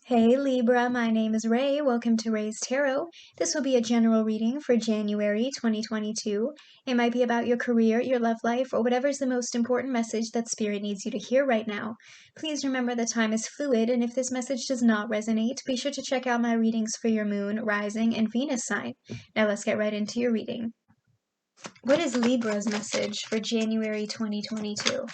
Hey Libra, my name is Ray. Welcome to Ray's Tarot. This will be a general reading for January 2022. It might be about your career, your love life, or whatever is the most important message that Spirit needs you to hear right now. Please remember that time is fluid, and if this message does not resonate, be sure to check out my readings for your moon, rising, and Venus sign. Now let's get right into your reading. What is Libra's message for January 2022?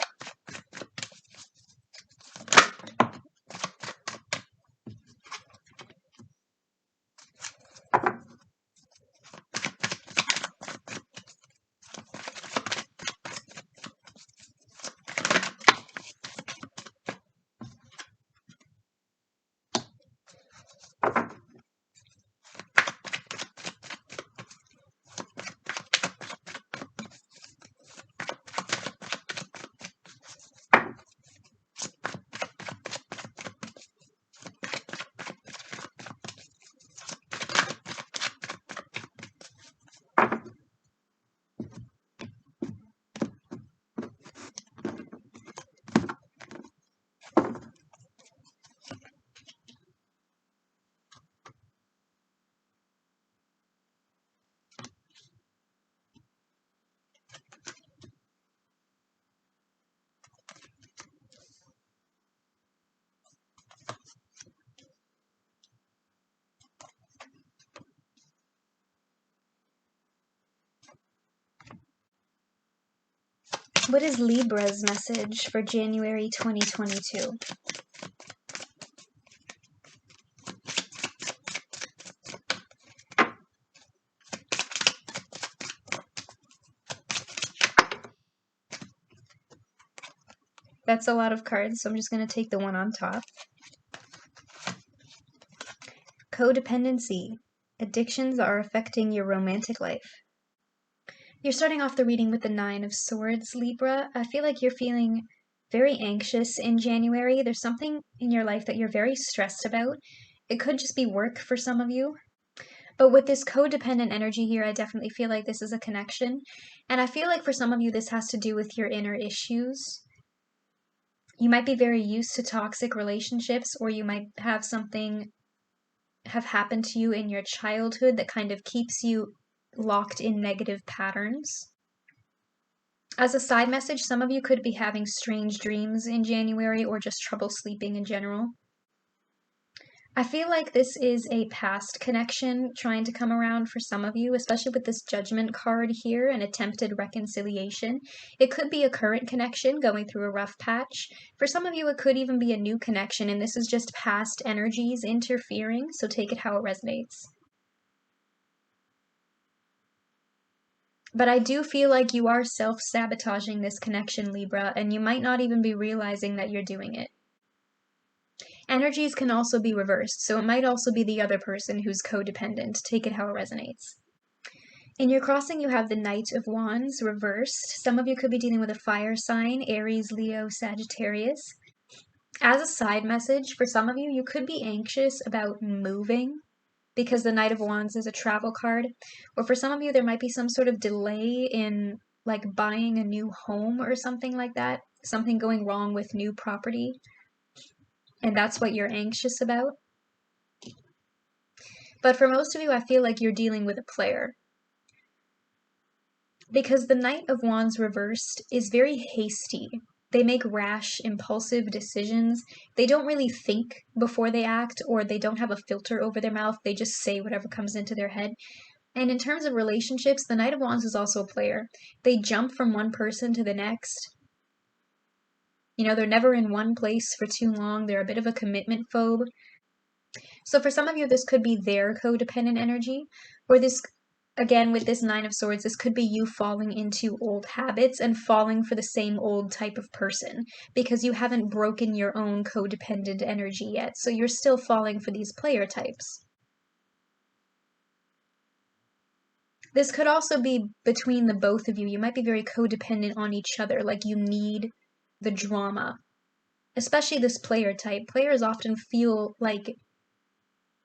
What is Libra's message for January 2022? That's a lot of cards, so I'm just going to take the one on top. Codependency. Addictions are affecting your romantic life. You're starting off the reading with the Nine of Swords, Libra. I feel like you're feeling very anxious in January. There's something in your life that you're very stressed about. It could just be work for some of you. But with this codependent energy here, I definitely feel like this is a connection. And I feel like for some of you, this has to do with your inner issues. You might be very used to toxic relationships, or you might have something have happened to you in your childhood that kind of keeps you locked in negative patterns. As a side message, some of you could be having strange dreams in January or just trouble sleeping in general. I feel like this is a past connection trying to come around for some of you, especially with this Judgment card here, an attempted reconciliation. It could be a current connection going through a rough patch. For some of you, it could even be a new connection, and this is just past energies interfering, so take it how it resonates. But I do feel like you are self-sabotaging this connection, Libra, and you might not even be realizing that you're doing it. Energies can also be reversed, so it might also be the other person who's codependent. Take it how it resonates. In your crossing, you have the Knight of Wands reversed. Some of you could be dealing with a fire sign, Aries, Leo, Sagittarius. As a side message, for some of you, you could be anxious about moving because the Knight of Wands is a travel card. Or for some of you, there might be some sort of delay in like buying a new home or something like that. Something going wrong with new property. And that's what you're anxious about. But for most of you, I feel like you're dealing with a player. Because the Knight of Wands reversed is very hasty. They make rash, impulsive decisions. They don't really think before they act, or they don't have a filter over their mouth. They just say whatever comes into their head. And in terms of relationships, the Knight of Wands is also a player. They jump from one person to the next. You know, they're never in one place for too long. They're a bit of a commitment phobe. So for some of you, this could be their codependent energy, or this, again, with this Nine of Swords, this could be you falling into old habits and falling for the same old type of person because you haven't broken your own codependent energy yet. So you're still falling for these player types. This could also be between the both of you. You might be very codependent on each other, like you need the drama. Especially this player type. Players often feel like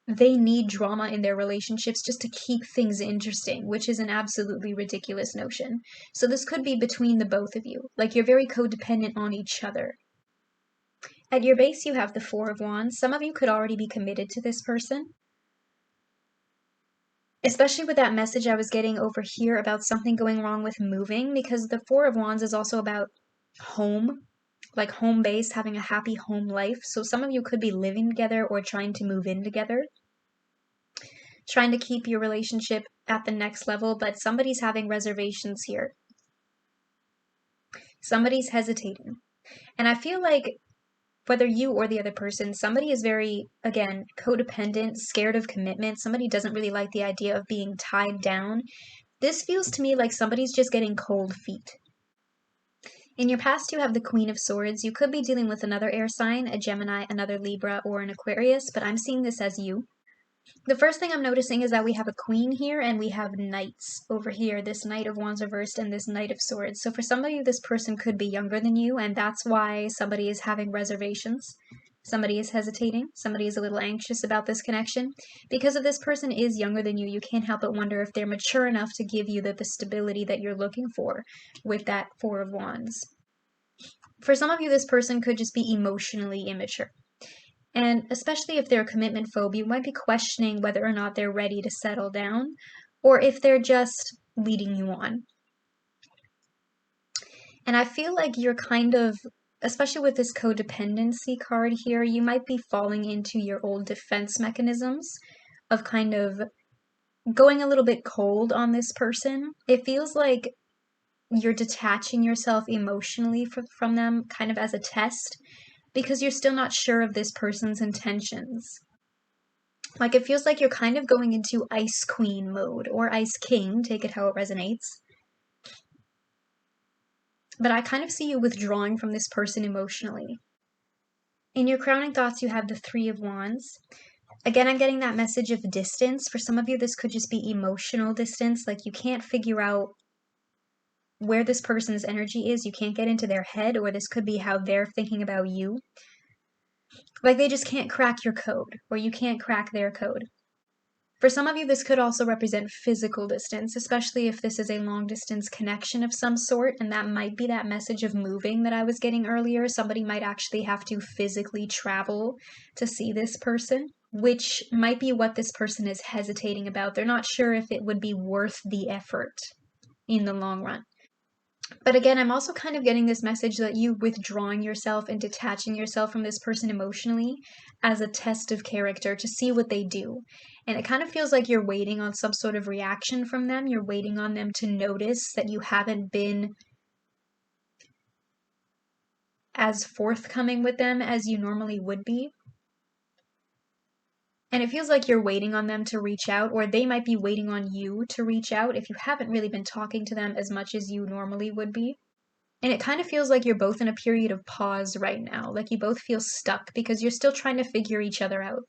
they need drama in their relationships just to keep things interesting, which is an absolutely ridiculous notion. So this could be between the both of you. Like you're very codependent on each other. At your base, you have the Four of Wands. Some of you could already be committed to this person, especially with that message I was getting over here about something going wrong with moving, because the Four of Wands is also about home, like home base, having a happy home life. So some of you could be living together or trying to move in together, trying to keep your relationship at the next level, but somebody's having reservations here. Somebody's hesitating. And I feel like whether you or the other person, somebody is very, again, codependent, scared of commitment. Somebody doesn't really like the idea of being tied down. This feels to me like somebody's just getting cold feet. In your past, you have the Queen of Swords. You could be dealing with another air sign, a Gemini, another Libra, or an Aquarius, but I'm seeing this as you. The first thing I'm noticing is that we have a queen here and we have knights over here, this Knight of Wands reversed and this Knight of Swords. So for some of you, this person could be younger than you, and that's why somebody is having reservations. Somebody is hesitating. Somebody is a little anxious about this connection. Because if this person is younger than you, you can't help but wonder if they're mature enough to give you the stability that you're looking for with that Four of Wands. For some of you, this person could just be emotionally immature. And especially if they're a commitment phobe, you might be questioning whether or not they're ready to settle down, or if they're just leading you on. And I feel like you're kind of, especially with this codependency card here, you might be falling into your old defense mechanisms of kind of going a little bit cold on this person. It feels like you're detaching yourself emotionally from them kind of as a test, because you're still not sure of this person's intentions. Like, it feels like you're kind of going into Ice Queen mode, or Ice King, take it how it resonates. But I kind of see you withdrawing from this person emotionally. In your crowning thoughts, you have the Three of Wands. Again, I'm getting that message of distance. For some of you, this could just be emotional distance. Like, you can't figure out where this person's energy is. You can't get into their head, or this could be how they're thinking about you. Like, they just can't crack your code, or you can't crack their code. For some of you, this could also represent physical distance, especially if this is a long-distance connection of some sort, and that might be that message of moving that I was getting earlier. Somebody might actually have to physically travel to see this person, which might be what this person is hesitating about. They're not sure if it would be worth the effort in the long run. But again, I'm also kind of getting this message that you withdrawing yourself and detaching yourself from this person emotionally as a test of character to see what they do. And it kind of feels like you're waiting on some sort of reaction from them. You're waiting on them to notice that you haven't been as forthcoming with them as you normally would be. And it feels like you're waiting on them to reach out, or they might be waiting on you to reach out if you haven't really been talking to them as much as you normally would be. And it kind of feels like you're both in a period of pause right now, like you both feel stuck because you're still trying to figure each other out.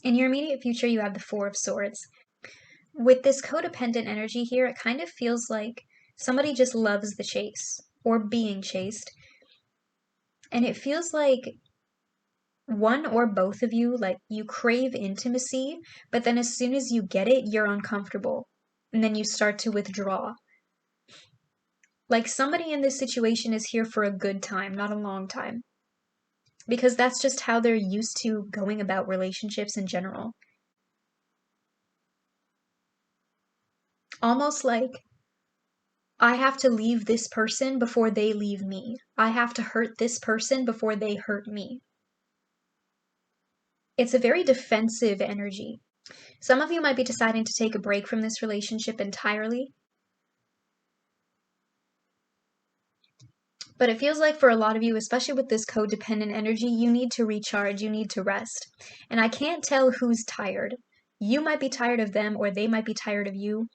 In your immediate future, you have the Four of Swords. With this codependent energy here, it kind of feels like somebody just loves the chase or being chased. And it feels like one or both of you, like, you crave intimacy, but then as soon as you get it, you're uncomfortable. And then you start to withdraw. Like, somebody in this situation is here for a good time, not a long time. Because that's just how they're used to going about relationships in general. Almost like, I have to leave this person before they leave me. I have to hurt this person before they hurt me. It's a very defensive energy. Some of you might be deciding to take a break from this relationship entirely. But it feels like for a lot of you, especially with this codependent energy, you need to recharge, you need to rest. And I can't tell who's tired. You might be tired of them, or they might be tired of you.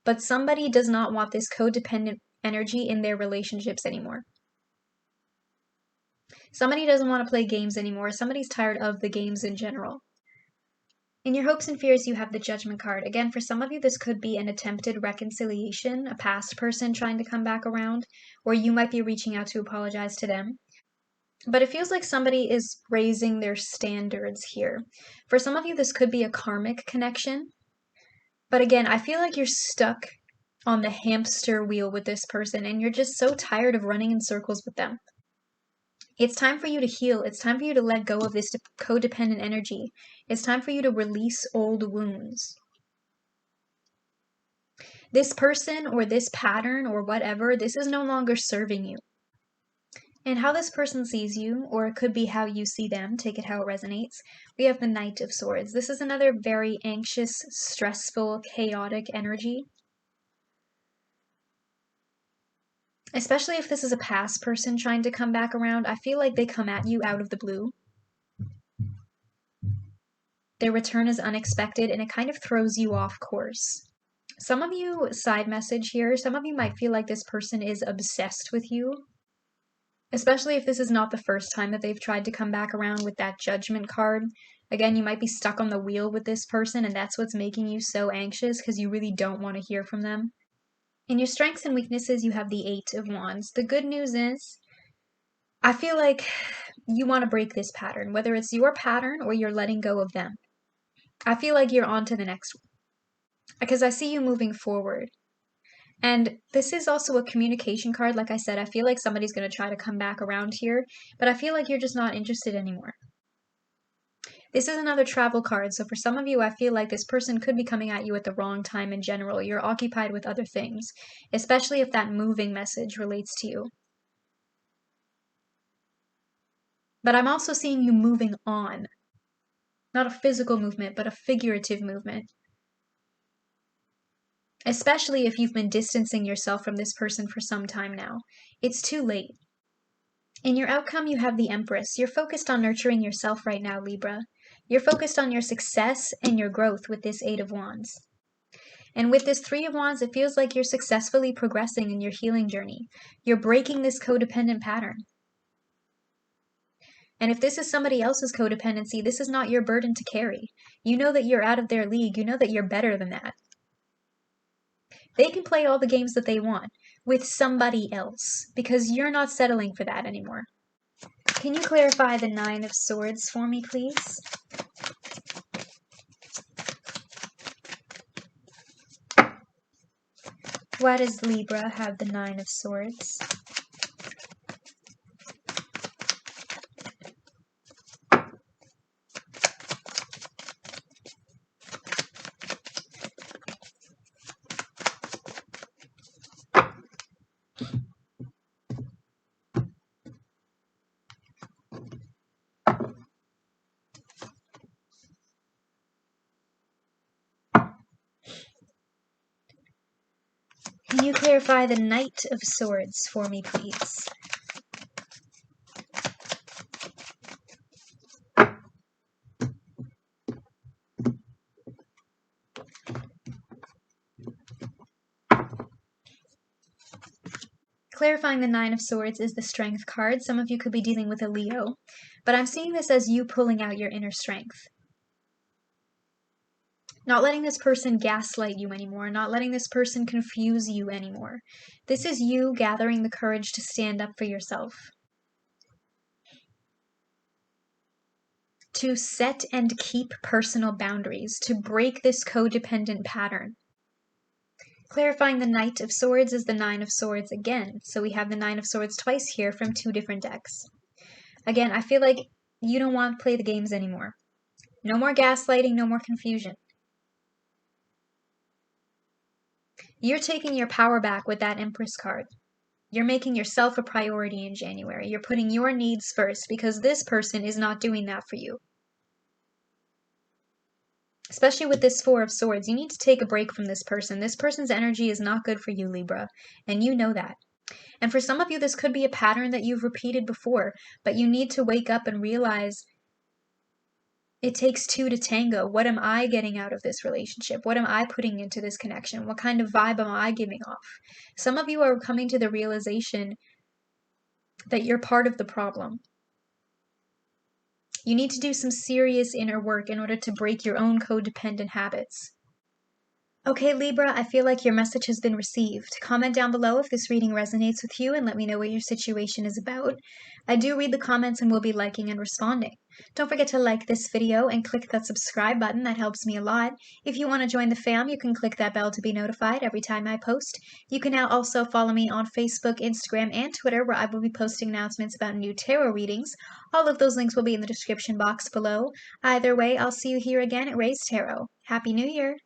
But somebody does not want this codependent energy in their relationships anymore. Somebody doesn't want to play games anymore. Somebody's tired of the games in general. In your hopes and fears, you have the Judgment card. Again, for some of you, this could be an attempted reconciliation, a past person trying to come back around, or you might be reaching out to apologize to them. But it feels like somebody is raising their standards here. For some of you, this could be a karmic connection. But again, I feel like you're stuck on the hamster wheel with this person, and you're just so tired of running in circles with them. It's time for you to heal. It's time for you to let go of this codependent energy. It's time for you to release old wounds. This person or this pattern or whatever, this is no longer serving you. And how this person sees you, or it could be how you see them, take it how it resonates, we have the Knight of Swords. This is another very anxious, stressful, chaotic energy. Especially if this is a past person trying to come back around, I feel like they come at you out of the blue. Their return is unexpected and it kind of throws you off course. Some of you, side message here, some of you might feel like this person is obsessed with you. Especially if this is not the first time that they've tried to come back around with that Judgment card. Again, you might be stuck on the wheel with this person and that's what's making you so anxious because you really don't want to hear from them. In your strengths and weaknesses, you have the Eight of Wands. The good news is, I feel like you want to break this pattern, whether it's your pattern or you're letting go of them. I feel like you're on to the next one because I see you moving forward. And this is also a communication card. Like I said, I feel like somebody's going to try to come back around here, but I feel like you're just not interested anymore. This is another travel card, so for some of you, I feel like this person could be coming at you at the wrong time in general. You're occupied with other things, especially if that moving message relates to you. But I'm also seeing you moving on. Not a physical movement, but a figurative movement. Especially if you've been distancing yourself from this person for some time now. It's too late. In your outcome, you have the Empress. You're focused on nurturing yourself right now, Libra. You're focused on your success and your growth with this Eight of Wands. And with this Three of Wands, it feels like you're successfully progressing in your healing journey. You're breaking this codependent pattern. And if this is somebody else's codependency, this is not your burden to carry. You know that you're out of their league. You know that you're better than that. They can play all the games that they want with somebody else because you're not settling for that anymore. Can you clarify the Nine of Swords for me, please? Why does Libra have the Nine of Swords? Can you clarify the Knight of Swords for me, please? Clarifying the Nine of Swords is the Strength card. Some of you could be dealing with a Leo, but I'm seeing this as you pulling out your inner strength. Not letting this person gaslight you anymore, not letting this person confuse you anymore. This is you gathering the courage to stand up for yourself. To set and keep personal boundaries, to break this codependent pattern. Clarifying the Knight of Swords is the Nine of Swords again. So we have the Nine of Swords twice here from two different decks. Again, I feel like you don't want to play the games anymore. No more gaslighting, no more confusion. You're taking your power back with that Empress card. You're making yourself a priority in January. You're putting your needs first because this person is not doing that for you. Especially with this Four of Swords, you need to take a break from this person. This person's energy is not good for you, Libra, and you know that. And for some of you, this could be a pattern that you've repeated before, but you need to wake up and realize it takes two to tango. What am I getting out of this relationship? What am I putting into this connection? What kind of vibe am I giving off? Some of you are coming to the realization that you're part of the problem. You need to do some serious inner work in order to break your own codependent habits. Okay, Libra, I feel like your message has been received. Comment down below if this reading resonates with you and let me know what your situation is about. I do read the comments and will be liking and responding. Don't forget to like this video and click that subscribe button. That helps me a lot. If you want to join the fam, you can click that bell to be notified every time I post. You can now also follow me on Facebook, Instagram, and Twitter, where I will be posting announcements about new tarot readings. All of those links will be in the description box below. Either way, I'll see you here again at Ray's Tarot. Happy New Year!